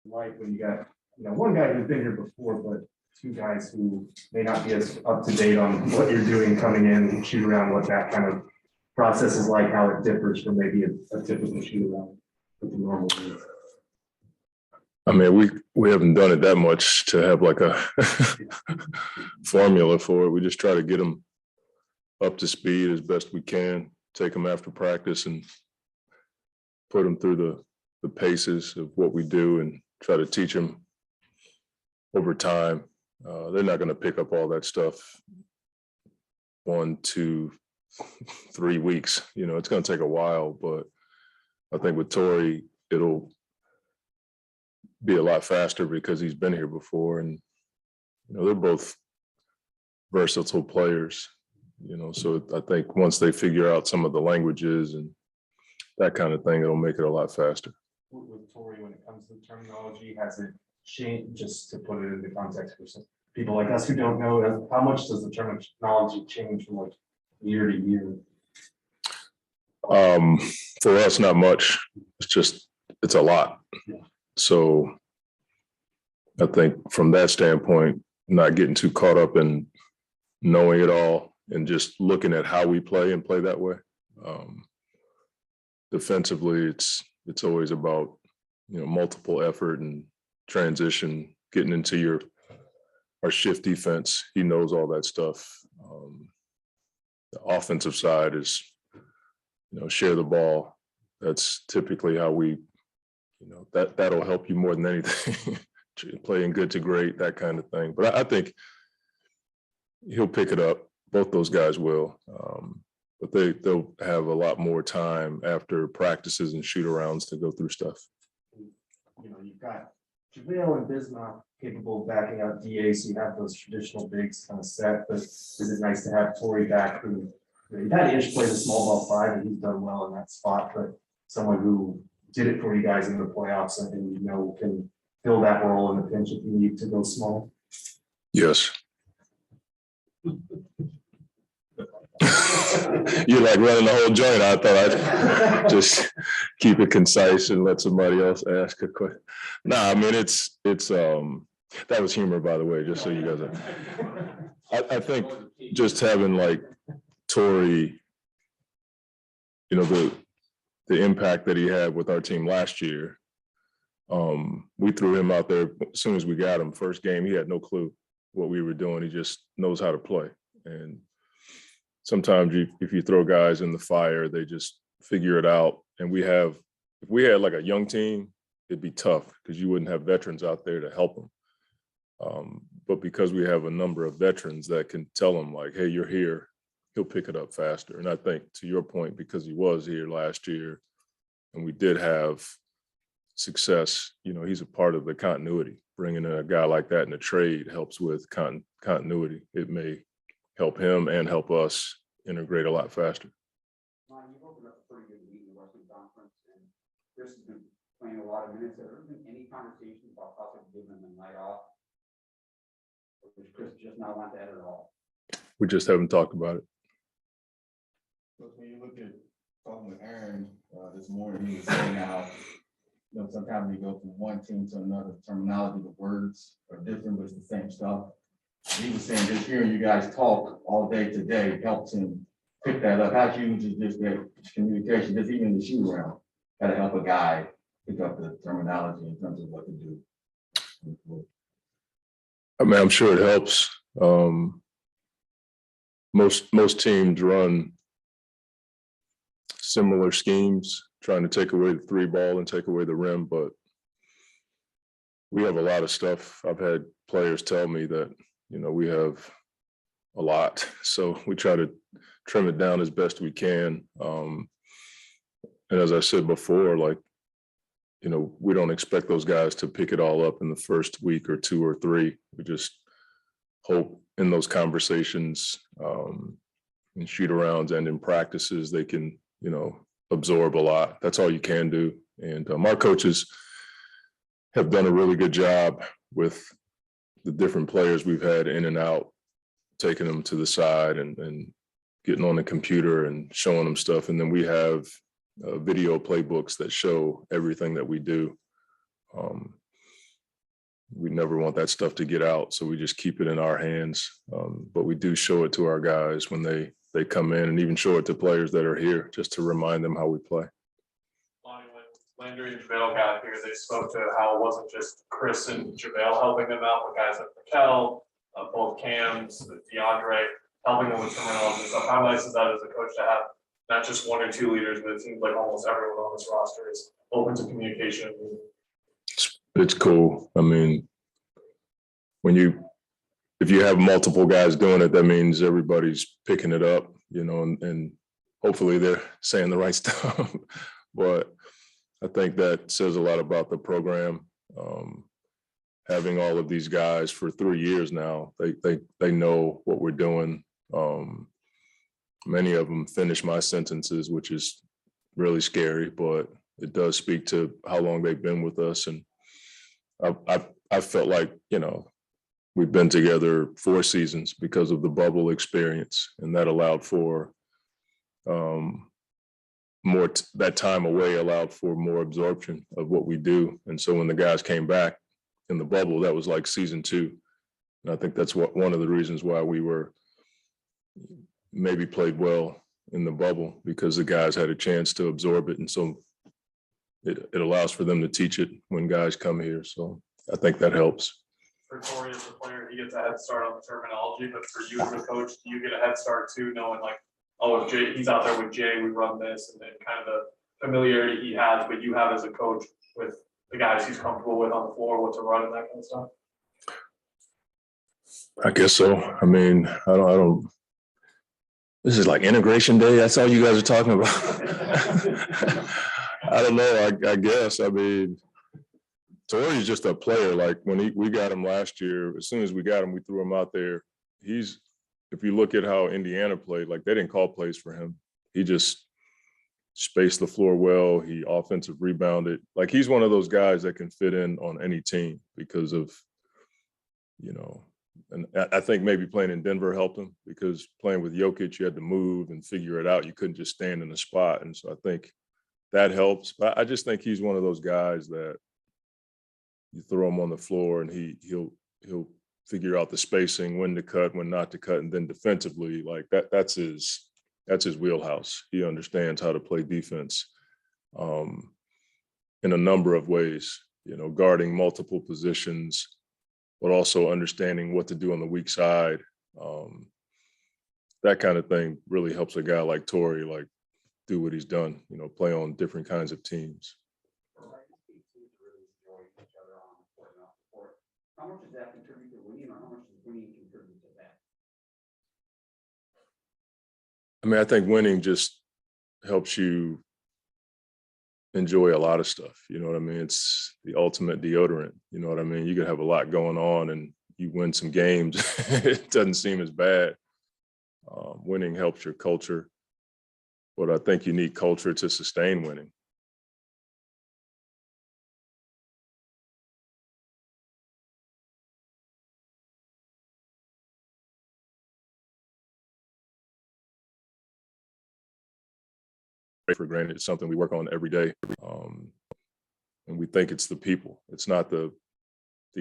like when you got, one guy who's been here before, but two guys who may not be as up to date on what you're doing coming in and shoot around, what that kind of process is like, how it differs from maybe a typical shoot around with the normal game. I mean, we haven't done it that much to have like a formula for it. We just try to get them up to speed as best we can, take them after practice and put them through the paces of what we do and try to teach them over time. They're not going to pick up all that stuff 1, 2, 3 weeks. It's going to take a while, but I think with Torrey, it'll be a lot faster because he's been here before, and they're both versatile players. So I think once they figure out some of the languages and that kind of thing, it'll make it a lot faster. With Torrey, when it comes to terminology, has it changed? Just to put it into context for some people like us who don't know, how much does the terminology change from like year to year? For us, not much. It's a lot. Yeah. So I think from that standpoint, not getting too caught up in knowing it all and just looking at how we play and play that way. Defensively, it's always about, multiple effort and transition, getting into our shift defense. He knows all that stuff. The offensive side is, share the ball. That's typically how we, that'll help you more than anything. Playing good to great, that kind of thing. But I think he'll pick it up. Both those guys will. But they'll have a lot more time after practices and shoot-arounds to go through stuff. You've got JaVale and Bismarck capable of backing out DA, so you have those traditional bigs kind of set. But is it nice to have Torrey back, who you've had Ish play the small ball 5, and he's done well in that spot, but someone who did it for you guys in the playoffs and can fill that role in the pinch if you need to go small? Yes. You're like running the whole joint. I thought I'd just keep it concise and let somebody else ask a question. Nah, I mean, it's that was humor, by the way, just so you guys know. I think just having like Torrey, the impact that he had with our team last year. We threw him out there as soon as we got him. First game, he had no clue what we were doing. He just knows how to play. And sometimes if you throw guys in the fire, they just figure it out. And if we had like a young team, it'd be tough because you wouldn't have veterans out there to help them. But because we have a number of veterans that can tell him like, hey, you're here, he'll pick it up faster. And I think to your point, because he was here last year and we did have success, he's a part of the continuity. Bringing in a guy like that in a trade helps with continuity. It may help him and help us integrate a lot faster. Ron, you've opened up a pretty good lead in the Western Conference, and Chris has been playing a lot of minutes. Have there been any conversations about possibly giving him a night off? Or does Chris just not want that at all? We just haven't talked about it. So when you look at talking with Aaron this morning, he was saying how sometimes we go from one team to another. Terminology, the words are different, but it's the same stuff. He was saying just hearing you guys talk all day today helps him pick that up. How huge is this that communication, just even the shoot around, how to help a guy pick up the terminology in terms of what to do? I mean, I'm sure it helps. Most teams run similar schemes, trying to take away the 3 ball and take away the rim, but we have a lot of stuff. I've had players tell me that, we have a lot. So we try to trim it down as best we can. And as I said before, like, we don't expect those guys to pick it all up in the first week or 2 or 3. We just hope in those conversations, in shoot-arounds and in practices, they can, absorb a lot. That's all you can do. And our coaches have done a really good job with the different players we've had in and out, taking them to the side and getting on the computer and showing them stuff. And then we have video playbooks that show everything that we do. never want that stuff to get out. So we just keep it in our hands. But we do show it to our guys when they come in, and even show it to players that are here just to remind them how we play. Lonnie, when Landry and JaVale got here, they spoke to how it wasn't just Chris and JaVale helping them out, but guys like Raquel, both Cams, DeAndre, helping them with terminology and stuff. How nice is that as a coach to have not just one or two leaders, but it seems like almost everyone on this roster is open to communication. It's cool. I mean, if you have multiple guys doing it, that means everybody's picking it up, you know, and hopefully they're saying the right stuff. But I think that says a lot about the program. Having all of these guys for 3 years now, they know what we're doing. Many of them finish my sentences, which is really scary, but it does speak to how long they've been with us. And I felt like, you know, we've been together 4 seasons because of the bubble experience, and that allowed for that time away allowed for more absorption of what we do. And so when the guys came back in the bubble, that was like season 2. And I think that's one of the reasons why we were maybe played well in the bubble, because the guys had a chance to absorb it. And so it allows for them to teach it when guys come here. So I think that helps. For Torrey as a player, he gets a head start on the terminology, but for you as a coach, do you get a head start too, knowing like, oh, if Jay, he's out there with Jay, we run this, and then kind of the familiarity he has, but you have as a coach with the guys he's comfortable with on the floor, what to run and that kind of stuff? I guess so. I mean, I don't, this is like integration day. That's all you guys are talking about. I don't know. I guess, I mean, Torrey's just a player. Like when we got him last year, as soon as we got him, we threw him out there. If you look at how Indiana played, like they didn't call plays for him. He just spaced the floor well. He offensive rebounded. Like he's one of those guys that can fit in on any team because of, you know, and I think maybe playing in Denver helped him, because playing with Jokic, you had to move and figure it out. You couldn't just stand in a spot. And so I think that helps. But I just think he's one of those guys that you throw him on the floor and he'll figure out the spacing, when to cut, when not to cut, and then defensively, like that's his wheelhouse. He understands how to play defense in a number of ways, you know, guarding multiple positions, but also understanding what to do on the weak side. That kind of thing really helps a guy like Torrey, like do what he's done, you know, play on different kinds of teams. How much does that contribute to winning, or how much does winning contribute to that? I mean, I think winning just helps you enjoy a lot of stuff. You know what I mean? It's the ultimate deodorant. You know what I mean? You could have a lot going on and you win some games. It doesn't seem as bad. Winning helps your culture, but I think you need culture to sustain winning. For granted, it's something we work on every day, and we think it's the people. It's not the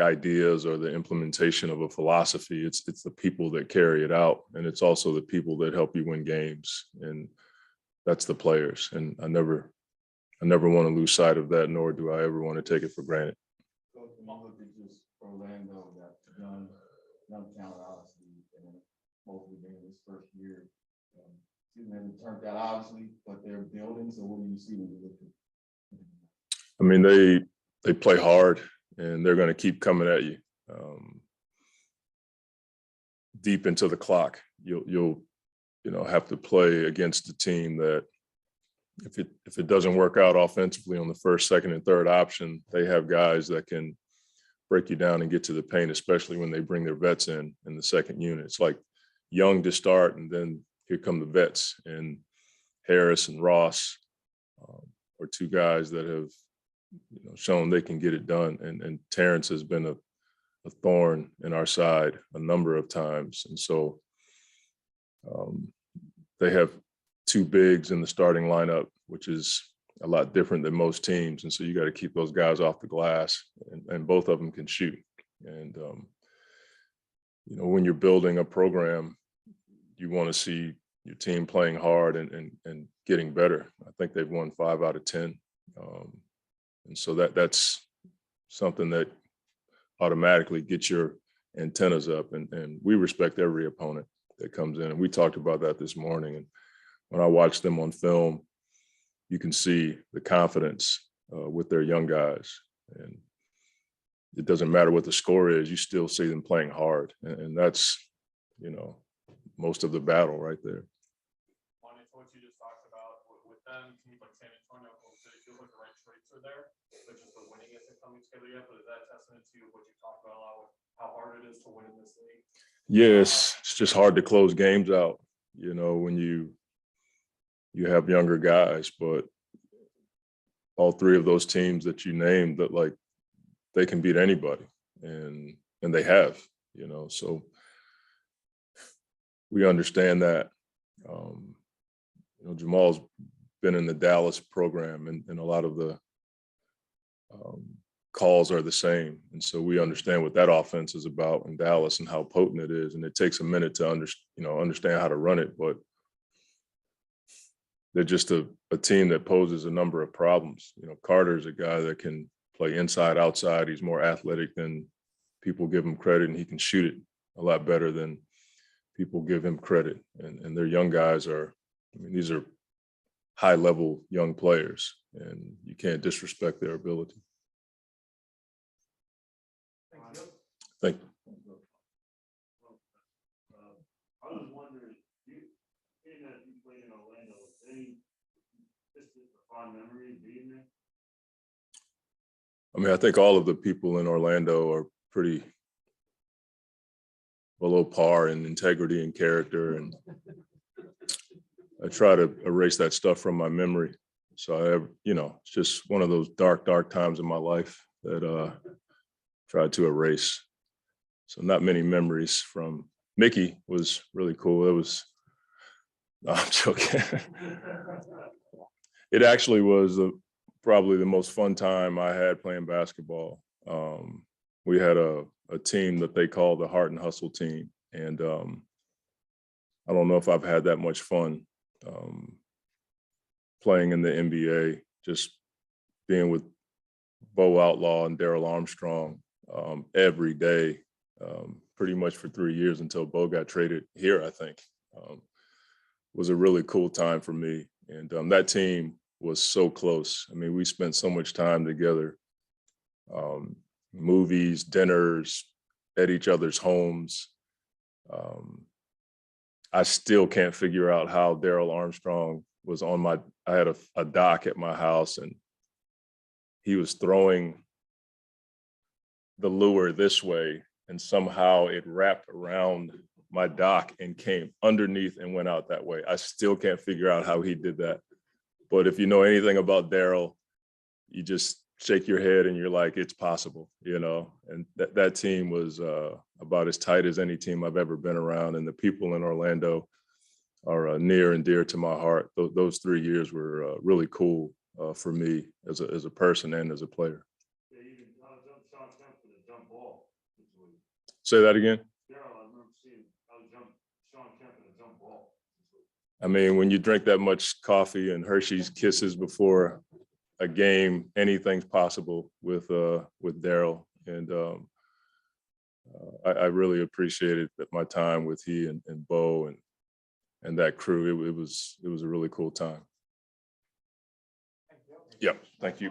ideas or the implementation of a philosophy. It's the people that carry it out, and it's also the people that help you win games, and that's the players. And I never want to lose sight of that, nor do I ever want to take it for granted. So when you look at just Orlando, that young talent, obviously, and mostly being his first year. Season hasn't turned out, obviously, but they're building. So what do you see when you look at? I mean, they play hard, and they're going to keep coming at you deep into the clock. You'll have to play against a team that if it doesn't work out offensively on the first, second, and third option, they have guys that can break you down and get to the paint, especially when they bring their vets in the second unit. It's like young to start, and then here come the vets, and Harris and Ross are two guys that have shown they can get it done. And Terrence has been a thorn in our side a number of times. And so they have two bigs in the starting lineup, which is a lot different than most teams. And so you got to keep those guys off the glass, and both of them can shoot. And, you know, when you're building a program, you want to see your team playing hard and getting better. I think they've won 5 out of 10. And so that's something that automatically gets your antennas up, and we respect every opponent that comes in. And we talked about that this morning. And when I watch them on film, you can see the confidence with their young guys. And it doesn't matter what the score is, you still see them playing hard. And that's, you know, most of the battle right there. Monty, to what you just talked about with them, teams like San Antonio, it feels like the right traits are there, but just the winning isn't coming together yet. But is that testament to what you talked about a lot with how hard it is to win in this league? Yes, it's just hard to close games out, you know, when you have younger guys. But all 3 of those teams that you named, that like they can beat anybody, and they have, you know. So we understand that. You know, Jamal's been in the Dallas program, and a lot of the calls are the same. And so we understand what that offense is about in Dallas and how potent it is. And it takes a minute to understand how to run it, but they're just a team that poses a number of problems. You know, Carter's a guy that can play inside, outside. He's more athletic than people give him credit, and he can shoot it a lot better than people give him credit. And their young guys are, I mean, these are high level young players, and you can't disrespect their ability. Thank you. I was wondering, being that you played in Orlando, any fond memories being there? I mean, I think all of the people in Orlando are pretty below par in integrity and character, and I try to erase that stuff from my memory. So you know, it's just one of those dark times in my life that tried to erase. So not many memories from Mickey was really cool. It was, no, I'm joking. It actually was probably the most fun time I had playing basketball. We had a team that they call the Heart and Hustle team. And I don't know if I've had that much fun playing in the NBA, just being with Bo Outlaw and Daryl Armstrong every day, pretty much for 3 years until Bo got traded here, I think. Was a really cool time for me. And that team was so close. I mean, we spent so much time together, movies, dinners, at each other's homes. I still can't figure out how Daryl Armstrong was on I had a dock at my house, and he was throwing the lure this way, and somehow it wrapped around my dock and came underneath and went out that way. I still can't figure out how he did that. But if you know anything about Daryl, you just shake your head and you're like, it's possible, you know. And that team was about as tight as any team I've ever been around. And the people in Orlando are near and dear to my heart. Those 3 years were really cool for me as a person and as a player. Yeah, even Sean Kemp for the jump ball. Say that again. Yeah, I remember seeing Sean Kemp in the jump ball. I mean, when you drink that much coffee and Hershey's Kisses before a game, anything's possible with Daryl. And I really appreciated my time with he and Bo and that crew. It was a really cool time. Yep. Thank you.